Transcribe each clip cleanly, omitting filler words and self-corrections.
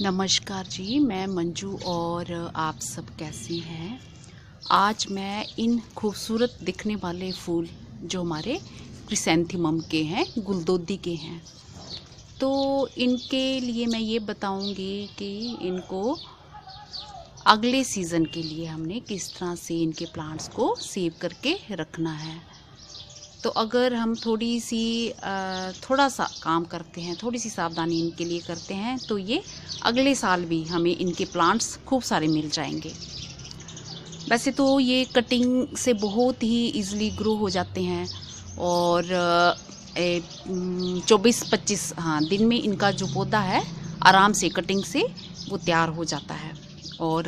नमस्कार जी, मैं मंजू और आप सब कैसे हैं। आज मैं इन खूबसूरत दिखने वाले फूल जो हमारे क्रिसैंथेमम के हैं, गुलदोदी के हैं, तो इनके लिए मैं ये बताऊंगी कि इनको अगले सीज़न के लिए हमने किस तरह से इनके प्लांट्स को सेव करके रखना है। तो अगर हम थोड़ा सा काम करते हैं, थोड़ी सी सावधानी इनके लिए करते हैं, तो ये अगले साल भी हमें इनके प्लांट्स खूब सारे मिल जाएंगे। वैसे तो ये कटिंग से बहुत ही इजीली ग्रो हो जाते हैं और 24-25 दिन में इनका जो पौधा है आराम से कटिंग से वो तैयार हो जाता है। और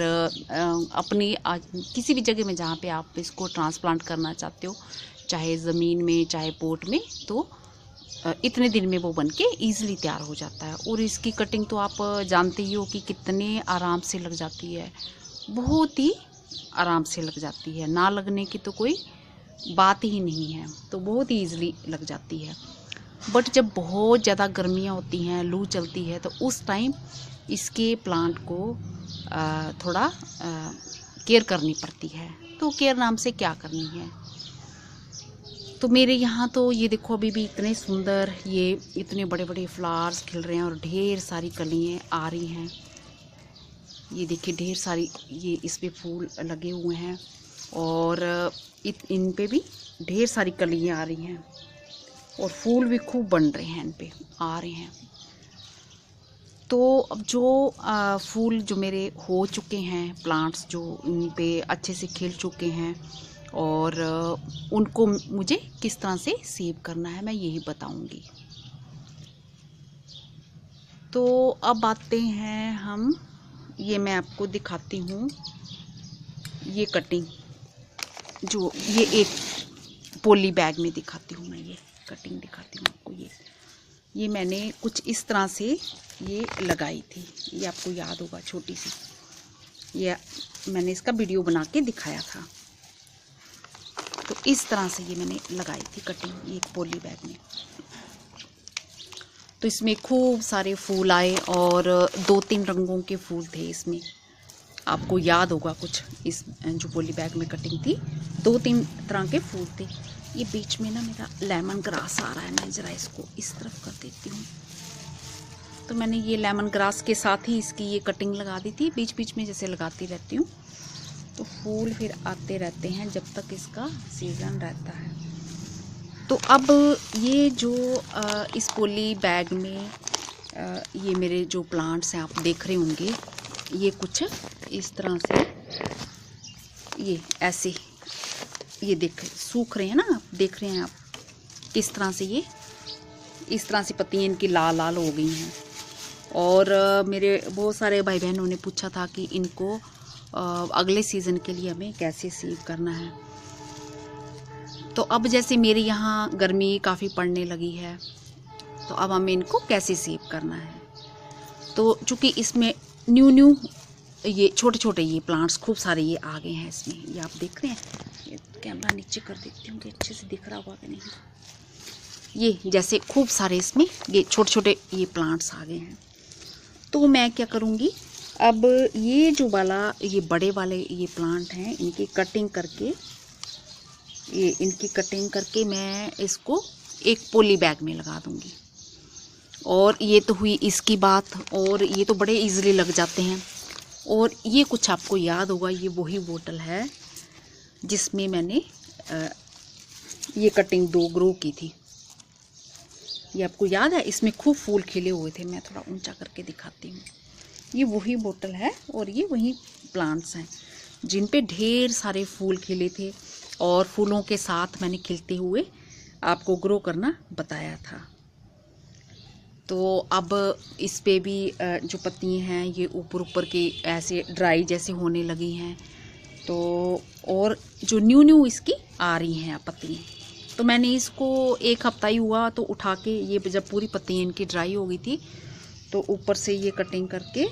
अपनी किसी भी जगह में जहाँ पे आप इसको ट्रांसप्लांट करना चाहते हो, चाहे ज़मीन में चाहे पोट में, तो इतने दिन में वो बन के ईज़िली तैयार हो जाता है। और इसकी कटिंग तो आप जानते ही हो कि कितने आराम से लग जाती है, बहुत ही आराम से लग जाती है, ना लगने की तो कोई बात ही नहीं है, तो बहुत ही ईज़िली लग जाती है। बट जब बहुत ज़्यादा गर्मियाँ होती हैं, लू चलती है, तो उस टाइम इसके प्लांट को थोड़ा केयर करनी पड़ती है। तो केयर नाम से क्या करनी है, तो मेरे यहाँ तो ये देखो अभी भी इतने सुंदर ये इतने बड़े बड़े फ्लावर्स खिल रहे हैं और ढेर सारी कलियाँ आ रही हैं। ये देखिए ढेर सारी ये इस पे फूल लगे हुए हैं और इन पे भी ढेर सारी कलियाँ आ रही हैं और फूल भी खूब बन रहे हैं, इन पे आ रहे हैं। तो अब जो फूल जो मेरे हो चुके हैं, प्लांट्स जो इन पे अच्छे से खिल चुके हैं और उनको मुझे किस तरह से सेव करना है, मैं यही बताऊंगी। तो अब आते हैं हम, ये मैं आपको दिखाती हूँ, ये कटिंग जो ये एक पॉली बैग में दिखाती हूँ, मैं ये कटिंग दिखाती हूँ आपको। ये मैंने कुछ इस तरह से ये लगाई थी, ये आपको याद होगा, छोटी सी, ये मैंने इसका वीडियो बना के दिखाया था। तो इस तरह से ये मैंने लगाई थी कटिंग एक पॉली बैग में। तो इसमें खूब सारे फूल आए और 2-3 रंगों के फूल थे इसमें, आपको याद होगा कुछ। इस जो पॉली बैग में कटिंग थी, 2-3 तरह के फूल थे। ये बीच में ना मेरा लेमन ग्रास आ रहा है, मैं ज़रा इसको इस तरफ कर देती हूँ। तो मैंने ये लेमन ग्रास के साथ ही इसकी ये कटिंग लगा दी थी, बीच बीच में जैसे लगाती रहती हूँ, तो फूल फिर आते रहते हैं जब तक इसका सीज़न रहता है। तो अब ये जो इस पॉली बैग में ये मेरे जो प्लांट्स हैं आप देख रहे होंगे, ये कुछ इस तरह से ये ऐसे ये सूख रहे हैं ना, आप देख रहे हैं आप किस तरह से ये इस तरह से पत्तियाँ इनकी लाल लाल हो गई हैं। और मेरे बहुत सारे भाई बहनों ने पूछा था कि इनको अगले सीज़न के लिए हमें कैसे सेव करना है। तो अब जैसे मेरे यहाँ गर्मी काफ़ी पड़ने लगी है, तो अब हमें इनको कैसे सेव करना है। तो चूँकि इसमें न्यू ये छोटे छोटे ये प्लांट्स खूब सारे ये आ गए हैं इसमें, ये आप देख रहे हैं। ये कैमरा नीचे कर देती हूँ कि अच्छे से दिख रहा होगा कि नहीं। ये जैसे खूब सारे इसमें ये छोटे छोटे ये प्लांट्स आ गए हैं। तो मैं क्या करूँगी, अब ये जो वाला ये बड़े वाले ये प्लांट हैं, इनकी कटिंग करके मैं इसको एक पॉली बैग में लगा दूँगी। और ये तो हुई इसकी बात, और ये तो बड़े इजीली लग जाते हैं। और ये कुछ आपको याद होगा, ये वही बोतल है जिसमें मैंने ये कटिंग 2 ग्रो की थी, ये आपको याद है। इसमें खूब फूल खिले हुए थे, मैं थोड़ा ऊंचा करके दिखाती हूँ। ये वही बोतल है और ये वही प्लांट्स हैं जिन पे ढेर सारे फूल खिले थे और फूलों के साथ मैंने खिलते हुए आपको ग्रो करना बताया था। तो अब इस पे भी जो पत्तियाँ हैं ये ऊपर के ऐसे ड्राई जैसे होने लगी हैं, तो और जो न्यू इसकी आ रही हैं पत्तियाँ। तो मैंने इसको 1 हफ्ता ही हुआ तो उठा के, ये जब पूरी पत्तियाँ इनकी ड्राई हो गई थी, तो ऊपर से ये कटिंग करके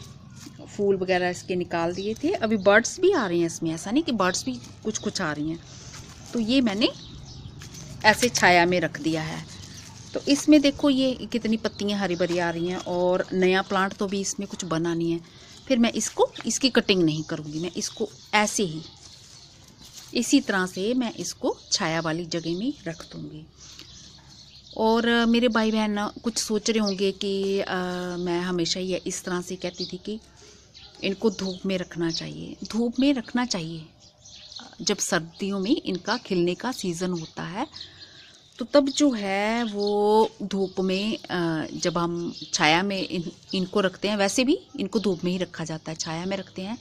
फूल वगैरह इसके निकाल दिए थे। अभी बर्ड्स भी आ रही हैं इसमें, ऐसा नहीं कि बर्ड्स भी कुछ आ रही हैं। तो ये मैंने ऐसे छाया में रख दिया है। तो इसमें देखो ये कितनी पत्तियां हरी भरी आ रही हैं और नया प्लांट तो भी इसमें कुछ बना नहीं है। फिर मैं इसकी कटिंग नहीं करूँगी, मैं इसको ऐसे ही इसी तरह से मैं इसको छाया वाली जगह में रख दूँगी। और मेरे भाई बहन कुछ सोच रहे होंगे कि मैं हमेशा ही इस तरह से कहती थी कि इनको धूप में रखना चाहिए। धूप में रखना चाहिए, जब सर्दियों में इनका खिलने का सीज़न होता है तो तब जो है वो धूप में, जब हम छाया में इनको रखते हैं, वैसे भी इनको धूप में ही रखा जाता है, छाया में रखते हैं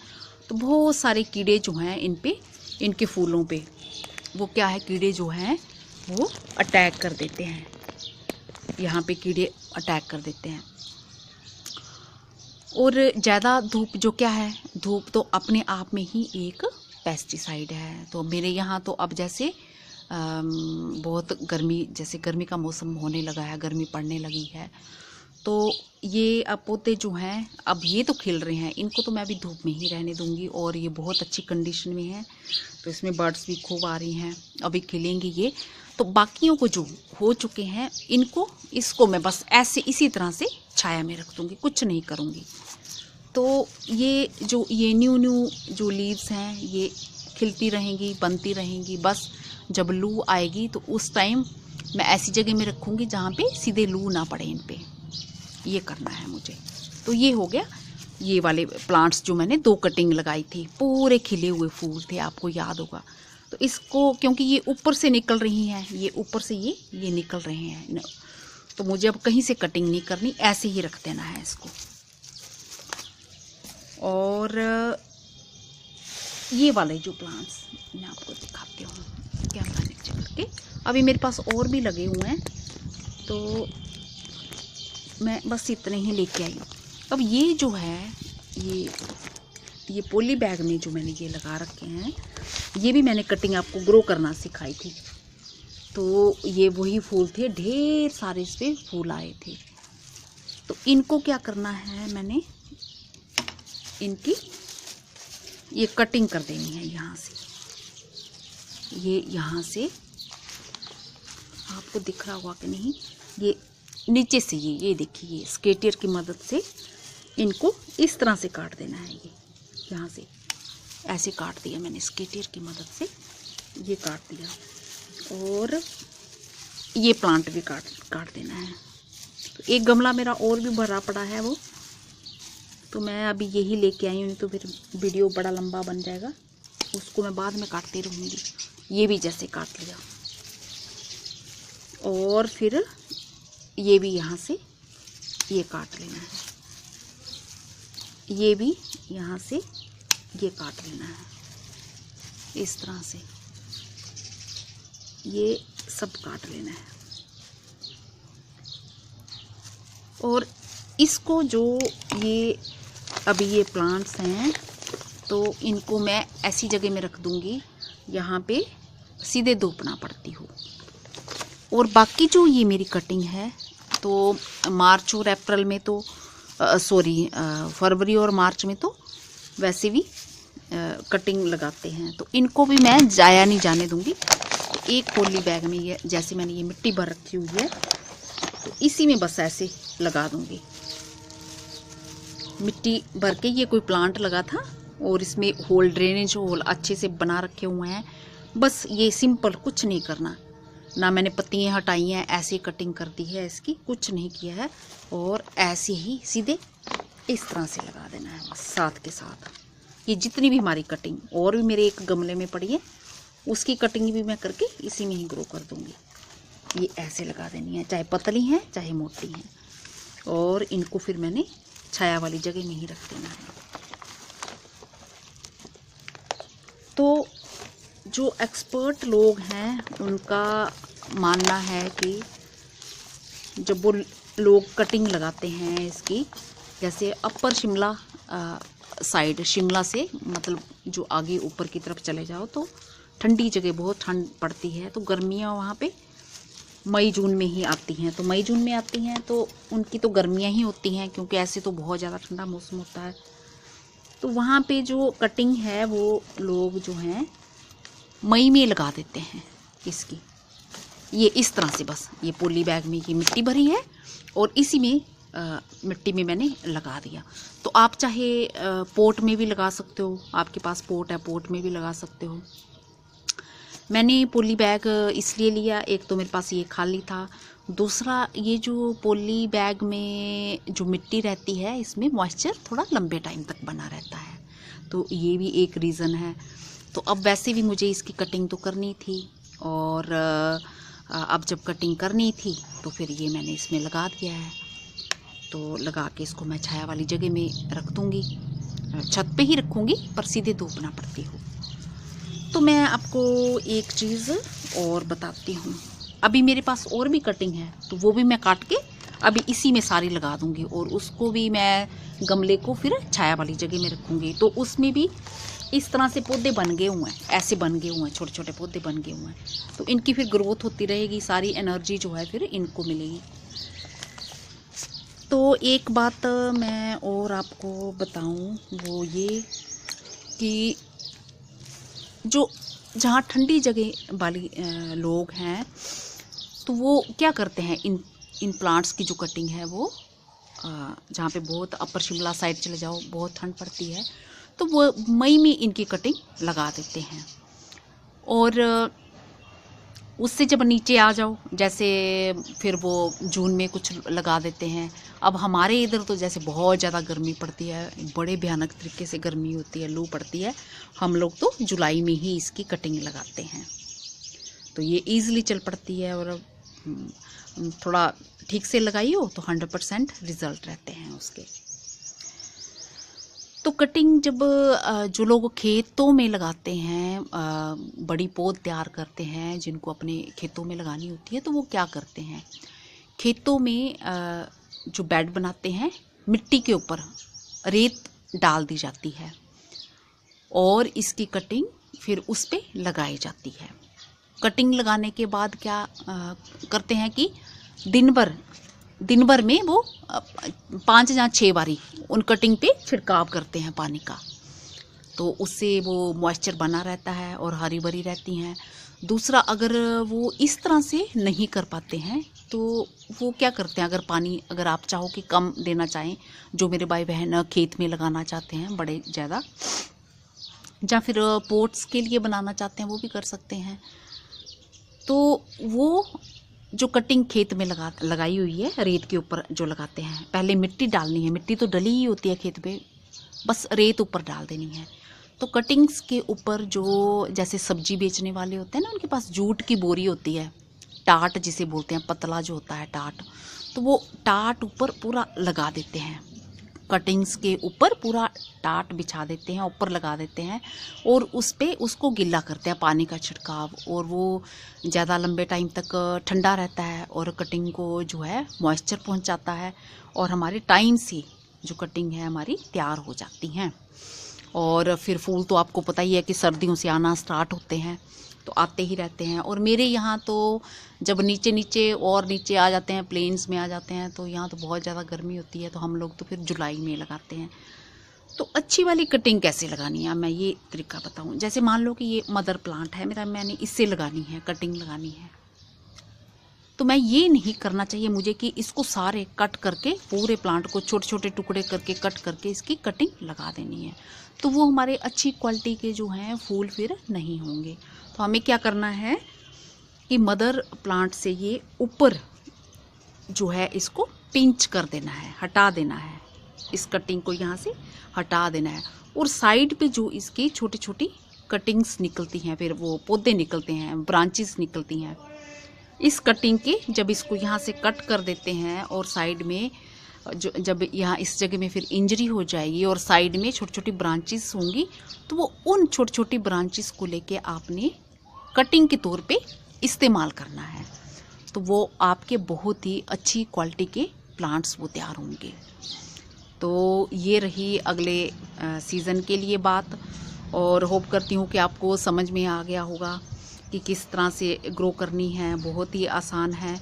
तो बहुत सारे कीड़े जो हैं इन पे, इनके फूलों पे, वो क्या है, कीड़े जो हैं वो अटैक कर देते हैं, यहाँ पे कीड़े अटैक कर देते हैं। और ज़्यादा धूप जो क्या है, धूप तो अपने आप में ही एक पेस्टिसाइड है। तो मेरे यहाँ तो अब जैसे बहुत गर्मी, जैसे गर्मी का मौसम होने लगा है, गर्मी पड़ने लगी है, तो ये अब पौधे जो हैं अब ये तो खिल रहे हैं, इनको तो मैं अभी धूप में ही रहने दूंगी। और ये बहुत अच्छी कंडीशन में है, तो इसमें बर्ड्स भी खूब आ रही हैं, अभी खिलेंगे ये। तो बाकियों को जो हो चुके हैं इसको मैं बस ऐसे इसी तरह से छाया में रख दूंगी, कुछ नहीं करूँगी। तो ये न्यू जो लीव्स हैं ये खिलती रहेंगी, बनती रहेंगी। बस जब लू आएगी तो उस टाइम मैं ऐसी जगह में रखूँगी जहाँ पे सीधे लू ना पड़े इन पे, ये करना है मुझे। तो ये हो गया ये वाले प्लांट्स जो मैंने 2 कटिंग लगाई थी, पूरे खिले हुए फूल थे, आपको याद होगा। तो इसको क्योंकि ये ऊपर से निकल रही हैं, ये ऊपर से ये निकल रहे हैं, तो मुझे अब कहीं से कटिंग नहीं करनी, ऐसे ही रख देना है इसको। और ये वाले जो प्लांट्स मैं आपको दिखाती हूँ कैमरा नीचे करके, अभी मेरे पास और भी लगे हुए हैं, तो मैं बस इतने ही लेके आई हूँ। अब ये जो है ये पॉली बैग में जो मैंने ये लगा रखे हैं, ये भी मैंने कटिंग आपको ग्रो करना सिखाई थी। तो ये वही फूल थे, ढेर सारे इस पे फूल आए थे। तो इनको क्या करना है, मैंने इनकी ये कटिंग कर देनी है यहाँ से, ये यहाँ से आपको दिख रहा होगा कि नहीं, ये नीचे से ये देखिए, ये स्केटियर की मदद से इनको इस तरह से काट देना है। ये यहाँ से ऐसे काट दिया मैंने, स्केटियर की मदद से ये काट दिया। और ये प्लांट भी काट देना है। तो एक गमला मेरा और भी भरा पड़ा है, वो तो मैं अभी यही लेके आई हूँ, तो फिर वीडियो बड़ा लंबा बन जाएगा, उसको मैं बाद में काटती रहूँगी। ये भी जैसे काट लिया, और फिर ये भी यहाँ से ये काट लेना है, ये भी यहाँ से ये काट लेना है, इस तरह से ये सब काट लेना है। और इसको जो ये अभी ये प्लांट्स हैं, तो इनको मैं ऐसी जगह में रख दूँगी यहाँ पे सीधे धूप ना पड़ती हो। और बाकी जो ये मेरी कटिंग है, तो मार्च और अप्रैल में तो फरवरी और मार्च में तो वैसे भी कटिंग लगाते हैं, तो इनको भी मैं जाया नहीं जाने दूँगी। एक पॉली बैग में ये जैसे मैंने ये मिट्टी भर रखी हुई है, तो इसी में बस ऐसे लगा दूँगी। मिट्टी भर के ये कोई प्लांट लगा था और इसमें होल, ड्रेनेज होल अच्छे से बना रखे हुए हैं। बस ये सिंपल, कुछ नहीं करना, ना मैंने पत्तियाँ हटाई हैं, ऐसे कटिंग कर दी है इसकी, कुछ नहीं किया है। और ऐसे ही सीधे इस तरह से लगा देना है, बस साथ के साथ। ये जितनी भी हमारी कटिंग और भी मेरे एक गमले में पड़ी है, उसकी कटिंग भी मैं करके इसी में ही ग्रो कर दूँगी। ये ऐसे लगा देनी है, चाहे पतली हैं चाहे मोटी हैं। और इनको फिर मैंने छाया वाली जगह में ही रख देना है। तो जो एक्सपर्ट लोग हैं उनका मानना है कि जब वो लोग कटिंग लगाते हैं इसकी, जैसे अपर शिमला साइड, शिमला से मतलब जो आगे ऊपर की तरफ चले जाओ तो ठंडी जगह, बहुत ठंड पड़ती है, तो गर्मियाँ वहाँ पे मई जून में ही आती हैं। तो मई जून में आती हैं तो उनकी तो गर्मियाँ ही होती हैं, क्योंकि ऐसे तो बहुत ज़्यादा ठंडा मौसम होता है। तो वहाँ पे जो कटिंग है वो लोग जो हैं मई में लगा देते हैं इसकी। ये इस तरह से बस ये पॉली बैग में ये मिट्टी भरी है और इसी में मिट्टी में मैंने लगा दिया। तो आप चाहे पोट में भी लगा सकते हो, आपके पास पोट है पोट में भी लगा सकते हो। मैंने पॉली बैग इसलिए लिया, एक तो मेरे पास ये खाली था, दूसरा ये जो पॉली बैग में जो मिट्टी रहती है इसमें मॉइस्चर थोड़ा लंबे टाइम तक बना रहता है, तो ये भी एक रीज़न है। तो अब वैसे भी मुझे इसकी कटिंग तो करनी थी और अब जब कटिंग करनी थी तो फिर ये मैंने इसमें लगा दिया है। तो लगा के इसको मैं छाया वाली जगह में रख दूँगी, छत पे ही रखूँगी पर सीधे धूप ना पड़ती हो। तो मैं आपको एक चीज़ और बताती हूँ, अभी मेरे पास और भी कटिंग है तो वो भी मैं काट के अभी इसी में सारी लगा दूँगी और उसको भी मैं गमले को फिर छाया वाली जगह में रखूँगी। तो उसमें भी इस तरह से पौधे बन गए हुए हैं, ऐसे बन गए हुए हैं, छोटे छोटे पौधे बन गए हुए हैं, तो इनकी फिर ग्रोथ होती रहेगी, सारी एनर्जी जो है फिर इनको मिलेगी। तो एक बात मैं और आपको बताऊं वो ये कि जो जहाँ ठंडी जगह वाली लोग हैं तो वो क्या करते हैं, इन प्लांट्स की जो कटिंग है वो जहाँ पे बहुत अपर शिमला साइड चले जाओ बहुत ठंड पड़ती है तो वो मई में इनकी कटिंग लगा देते हैं और उससे जब नीचे आ जाओ जैसे फिर वो जून में कुछ लगा देते हैं। अब हमारे इधर तो जैसे बहुत ज़्यादा गर्मी पड़ती है, बड़े भयानक तरीके से गर्मी होती है, लू पड़ती है, हम लोग तो जुलाई में ही इसकी कटिंग लगाते हैं। तो ये ईज़िली चल पड़ती है और थोड़ा ठीक से लगाई हो तो 100% रिज़ल्ट रहते हैं उसके। तो कटिंग जब जो लोग खेतों में लगाते हैं, बड़ी पौध तैयार करते हैं जिनको अपने खेतों में लगानी होती है, तो वो क्या करते हैं, खेतों में जो बेड बनाते हैं मिट्टी के ऊपर रेत डाल दी जाती है और इसकी कटिंग फिर उस पे लगाई जाती है। कटिंग लगाने के बाद क्या करते हैं कि दिन भर में वो 5 या 6 बारी उन कटिंग पे छिड़काव करते हैं पानी का, तो उससे वो मॉइस्चर बना रहता है और हरी भरी रहती हैं। दूसरा, अगर वो इस तरह से नहीं कर पाते हैं तो वो क्या करते हैं, अगर आप चाहो कि कम देना चाहें, जो मेरे भाई बहन खेत में लगाना चाहते हैं बड़े ज़्यादा, या फिर पोट्स के लिए बनाना चाहते हैं वो भी कर सकते हैं। तो वो जो कटिंग खेत में लगाई हुई है रेत के ऊपर जो लगाते हैं, पहले मिट्टी डालनी है, मिट्टी तो डली ही होती है खेत पे, बस रेत ऊपर डाल देनी है। तो कटिंग्स के ऊपर जो जैसे सब्जी बेचने वाले होते हैं ना, उनके पास जूट की बोरी होती है, टाट जिसे बोलते हैं, पतला जो होता है टाट, तो वो टाट ऊपर पूरा लगा देते हैं, कटिंग्स के ऊपर पूरा टाट बिछा देते हैं, ऊपर लगा देते हैं और उस पे उसको गिल्ला करते हैं, पानी का छिड़काव, और वो ज़्यादा लंबे टाइम तक ठंडा रहता है और कटिंग को जो है मॉइस्चर पहुंचाता है और हमारे टाइम से जो कटिंग है हमारी तैयार हो जाती हैं। और फिर फूल तो आपको पता ही है कि सर्दियों से आना स्टार्ट होते हैं, तो आते ही रहते हैं। और मेरे यहाँ तो जब नीचे आ जाते हैं, प्लेन्स में आ जाते हैं, तो यहाँ तो बहुत ज़्यादा गर्मी होती है, तो हम लोग तो फिर जुलाई में लगाते हैं। तो अच्छी वाली कटिंग कैसे लगानी है, मैं ये तरीका बताऊँ। जैसे मान लो कि ये मदर प्लांट है मेरा, मैंने इससे लगानी है, कटिंग लगानी है, तो मैं ये नहीं करना चाहिए मुझे कि इसको सारे कट करके पूरे प्लांट को छोटे छोटे टुकड़े करके कट करके इसकी कटिंग लगा देनी है, तो वो हमारे अच्छी क्वालिटी के जो हैं फूल फिर नहीं होंगे। तो हमें क्या करना है कि मदर प्लांट से ये ऊपर जो है इसको पिंच कर देना है, हटा देना है, इस कटिंग को यहाँ से हटा देना है। और साइड पे जो इसकी छोटी छोटी कटिंग्स निकलती हैं, फिर वो पौधे निकलते हैं, ब्रांचेस निकलती हैं, इस कटिंग के जब इसको यहाँ से कट कर देते हैं और साइड में जब यहाँ इस जगह में फिर इंजरी हो जाएगी और साइड में छोटी छोटी ब्रांचेस होंगी, तो वो उन छोटी छोटी ब्रांचेस को लेके आपने कटिंग के तौर पे इस्तेमाल करना है, तो वो आपके बहुत ही अच्छी क्वालिटी के प्लांट्स वो तैयार होंगे। तो ये रही अगले सीज़न के लिए बात, और होप करती हूँ कि आपको समझ में आ गया होगा कि किस तरह से ग्रो करनी है। बहुत ही आसान है।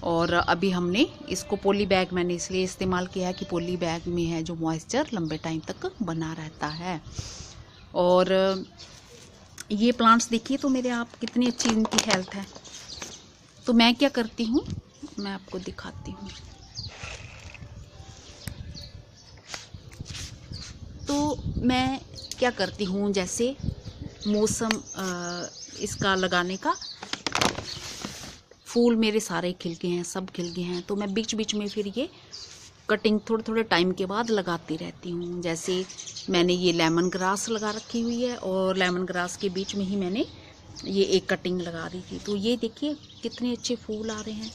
और अभी हमने इसको पॉली बैग मैंने इसलिए इस्तेमाल किया है कि पॉली बैग में है जो मॉइस्चर लंबे टाइम तक बना रहता है। और ये प्लांट्स देखिए तो मेरे आप कितनी अच्छी इनकी हेल्थ है, तो मैं क्या करती हूँ, मैं आपको दिखाती हूँ। तो मैं क्या करती हूँ, जैसे मौसम इसका लगाने का, फूल मेरे सारे खिल गए हैं, सब खिल गए हैं, तो मैं बीच बीच में फिर ये कटिंग थोड़े थोड़े टाइम के बाद लगाती रहती हूँ। जैसे मैंने ये लेमन ग्रास लगा रखी हुई है और लेमन ग्रास के बीच में ही मैंने ये एक कटिंग लगा दी थी। तो ये देखिए कितने अच्छे फूल आ रहे हैं,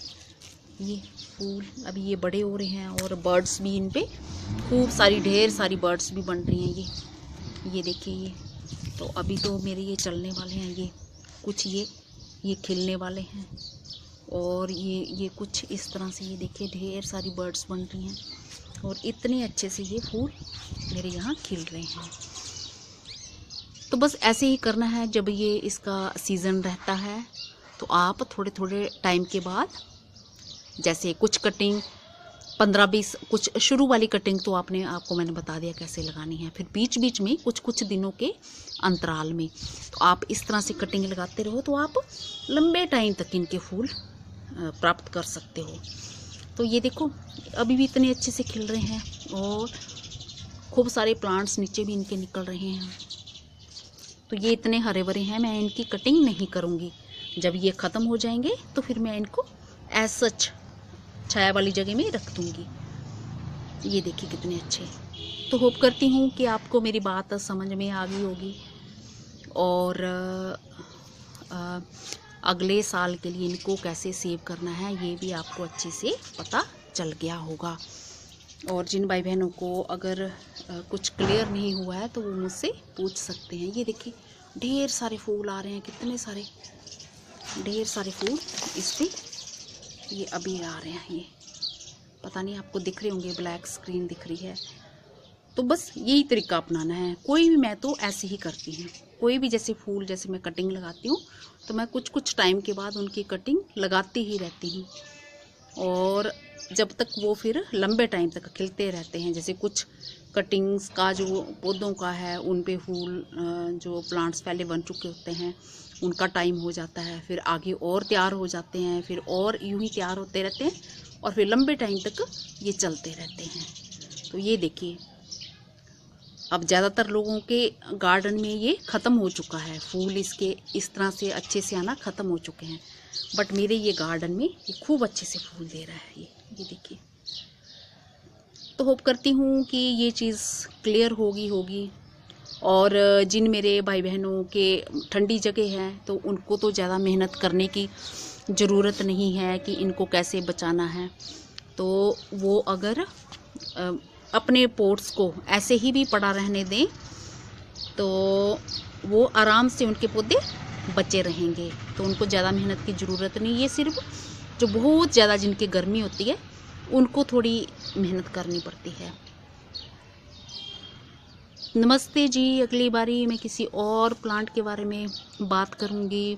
ये फूल अभी ये बड़े हो रहे हैं और बर्ड्स भी इन पे खूब सारी, ढेर सारी बर्ड्स भी बन रही हैं। ये देखिए ये तो अभी तो मेरे ये चलने वाले हैं, ये कुछ ये खिलने वाले हैं और ये कुछ इस तरह से, ये देखिए ढेर सारी बर्ड्स बन रही हैं और इतने अच्छे से ये फूल मेरे यहाँ खिल रहे हैं। तो बस ऐसे ही करना है। जब ये इसका सीज़न रहता है तो आप थोड़े थोड़े टाइम के बाद, जैसे कुछ कटिंग 15-20, कुछ शुरू वाली कटिंग तो आपको मैंने बता दिया कैसे लगानी है। फिर बीच बीच में कुछ दिनों के अंतराल में तो आप इस तरह से कटिंग लगाते रहो तो आप लंबे टाइम तक इनके फूल प्राप्त कर सकते हो। तो ये देखो अभी भी इतने अच्छे से खिल रहे हैं और खूब सारे प्लांट्स नीचे भी इनके निकल रहे हैं। तो ये इतने हरे भरे हैं, मैं इनकी कटिंग नहीं करूँगी। जब ये ख़त्म हो जाएंगे तो फिर मैं इनको एज सच छाया वाली जगह में रख दूँगी। ये देखिए कितने अच्छे। तो होप करती हूँ कि आपको मेरी बात समझ में आ गई होगी और अगले साल के लिए इनको कैसे सेव करना है ये भी आपको अच्छे से पता चल गया होगा। और जिन भाई बहनों को अगर कुछ क्लियर नहीं हुआ है तो वो मुझसे पूछ सकते हैं। ये देखिए ढेर सारे फूल आ रहे हैं, कितने सारे, ढेर सारे फूल इस पे ये अभी आ रहे हैं। ये पता नहीं आपको दिख रहे होंगे, ब्लैक स्क्रीन दिख रही है। तो बस यही तरीका अपनाना है। कोई भी, मैं तो ऐसे ही करती हूँ, कोई भी जैसे फूल, जैसे मैं कटिंग लगाती हूँ तो मैं कुछ टाइम के बाद उनकी कटिंग लगाती ही रहती हूँ और जब तक वो फिर लंबे टाइम तक खिलते रहते हैं। जैसे कुछ कटिंग्स का जो पौधों का है उन पे फूल, जो प्लांट्स पहले बन चुके होते हैं उनका टाइम हो जाता है, फिर आगे और तैयार हो जाते हैं, फिर और यूं ही तैयार होते रहते हैं और फिर लंबे टाइम तक ये चलते रहते हैं। तो ये देखिए अब ज़्यादातर लोगों के गार्डन में ये ख़त्म हो चुका है, फूल इसके इस तरह से अच्छे से आना ख़त्म हो चुके हैं, बट मेरे ये गार्डन में ये खूब अच्छे से फूल दे रहा है। ये देखिए। तो होप करती हूँ कि ये चीज़ क्लियर होगी और जिन मेरे भाई बहनों के ठंडी जगह है तो उनको तो ज़्यादा मेहनत करने की ज़रूरत नहीं है कि इनको कैसे बचाना है। तो वो अगर अपने पोट्स को ऐसे ही भी पड़ा रहने दें तो वो आराम से उनके पौधे बचे रहेंगे। तो उनको ज़्यादा मेहनत की ज़रूरत नहीं है। सिर्फ जो बहुत ज़्यादा जिनकी गर्मी होती है उनको थोड़ी मेहनत करनी पड़ती है। नमस्ते जी, अगली बारी मैं किसी और प्लांट के बारे में बात करूँगी।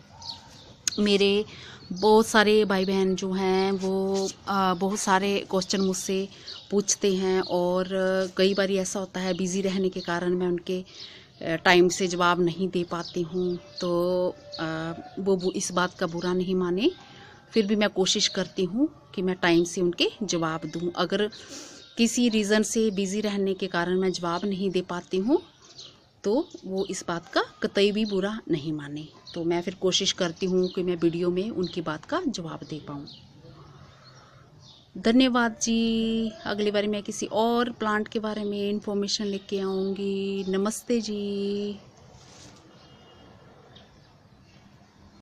मेरे बहुत सारे भाई बहन जो हैं वो बहुत सारे क्वेश्चन मुझसे पूछते हैं और कई बार ऐसा होता है बिज़ी रहने के कारण मैं उनके टाइम से जवाब नहीं दे पाती हूँ। तो वो इस बात का बुरा नहीं माने, फिर भी मैं कोशिश करती हूँ कि मैं टाइम से उनके जवाब दूँ। अगर किसी रीज़न से बिज़ी रहने के कारण मैं जवाब नहीं दे पाती हूँ तो वो इस बात का कतई भी बुरा नहीं माने। तो मैं फिर कोशिश करती हूँ कि मैं वीडियो में उनकी बात का जवाब दे पाऊँ। धन्यवाद जी। अगली बार मैं किसी और प्लांट के बारे में इंफॉर्मेशन लेके आऊँगी। नमस्ते जी।